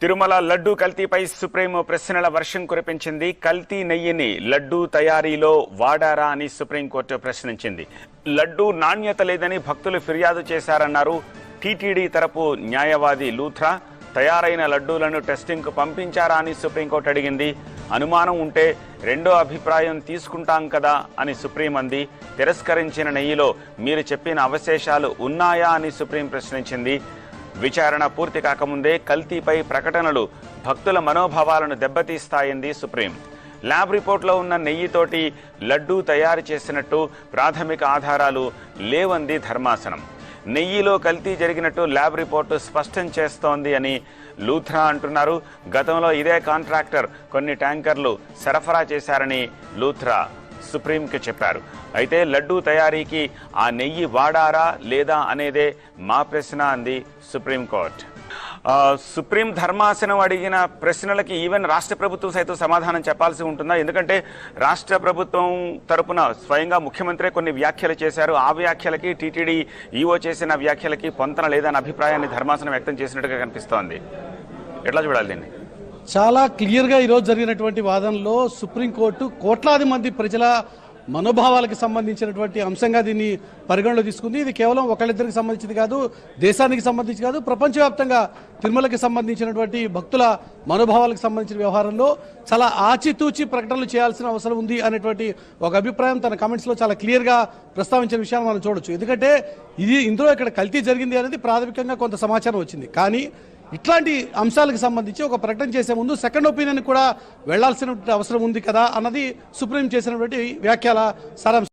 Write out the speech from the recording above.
Tirumala laddu కల్తీపై supreme ప్రశ్నల వర్షం కురిపించింది. కల్తీ నెయ్యిని లడ్డూ తయారీలో వాడారా అని సుప్రీంకోర్టు ప్రశ్నించింది. లడ్డూ నాణ్యత లేదని భక్తులు ఫిర్యాదు చేశారన్నారు టీటీడీ తరపు న్యాయవాది లూథ్రా. తయారైన లడ్డూలను టెస్టింగ్కు పంపించారా అని సుప్రీంకోర్టు అడిగింది. అనుమానం ఉంటే రెండో అభిప్రాయం తీసుకుంటాం కదా అని సుప్రీం అంది. తిరస్కరించిన నెయ్యిలో మీరు చెప్పిన అవశేషాలు ఉన్నాయా అని సుప్రీం ప్రశ్నించింది. విచారణ పూర్తి కాకముందే కల్తీపై ప్రకటనలు భక్తుల మనోభావాలను దెబ్బతీస్తాయింది సుప్రీం. ల్యాబ్ రిపోర్ట్లో ఉన్న నెయ్యితోటి లడ్డూ తయారు చేసినట్టు ప్రాథమిక ఆధారాలు లేవంది ధర్మాసనం. నెయ్యిలో కల్తీ జరిగినట్టు ల్యాబ్ రిపోర్టు స్పష్టం చేస్తోంది అని లూథ్రా అంటున్నారు. గతంలో ఇదే కాంట్రాక్టర్ కొన్ని ట్యాంకర్లు సరఫరా చేశారని లూథ్రా సుప్రీంకి చెప్పారు. అయితే లడ్డూ తయారీకి ఆ నెయ్యి వాడారా లేదా అనేదే మా ప్రశ్న అంది సుప్రీంకోర్టు. సుప్రీం ధర్మాసనం అడిగిన ప్రశ్నలకి ఈవెన్ రాష్ట్ర ప్రభుత్వం సైతం సమాధానం చెప్పాల్సి ఉంటుందా? ఎందుకంటే రాష్ట్ర ప్రభుత్వం తరపున స్వయంగా ముఖ్యమంత్రి కొన్ని వ్యాఖ్యలు చేశారు. ఆ వ్యాఖ్యలకి టీటీడీ ఈవో చేసిన వ్యాఖ్యలకి పొంతన లేదన్న అభిప్రాయాన్ని ధర్మాసనం వ్యక్తం చేసినట్టుగా కనిపిస్తోంది. ఎట్లా చూడాలి దీన్ని? చాలా క్లియర్గా ఈరోజు జరిగినటువంటి వాదనలో సుప్రీంకోర్టు కోట్లాది మంది ప్రజల మనోభావాలకు సంబంధించినటువంటి అంశంగా దీన్ని పరిగణలో తీసుకుంది. ఇది కేవలం ఒకళ్ళిద్దరికి సంబంధించింది కాదు, దేశానికి సంబంధించి కాదు, ప్రపంచవ్యాప్తంగా తిరుమలకి సంబంధించినటువంటి భక్తుల మనోభావాలకు సంబంధించిన వ్యవహారంలో చాలా ఆచితూచి ప్రకటనలు చేయాల్సిన అవసరం ఉంది అనేటువంటి ఒక అభిప్రాయం తన కామెంట్స్లో చాలా క్లియర్గా ప్రస్తావించిన విషయాన్ని మనం చూడొచ్చు. ఎందుకంటే ఇందులో ఇక్కడ కల్తీ జరిగింది అనేది ప్రాథమికంగా కొంత సమాచారం వచ్చింది. కానీ ఇట్లాంటి అంశాలకు సంబంధించి ఒక ప్రకటన చేసే ముందు సెకండ్ ఒపీనియన్ కూడా వెళ్లాల్సిన అవసరం ఉంది కదా అన్నది సుప్రీం చేసినటువంటి వ్యాఖ్యల సారాంశం.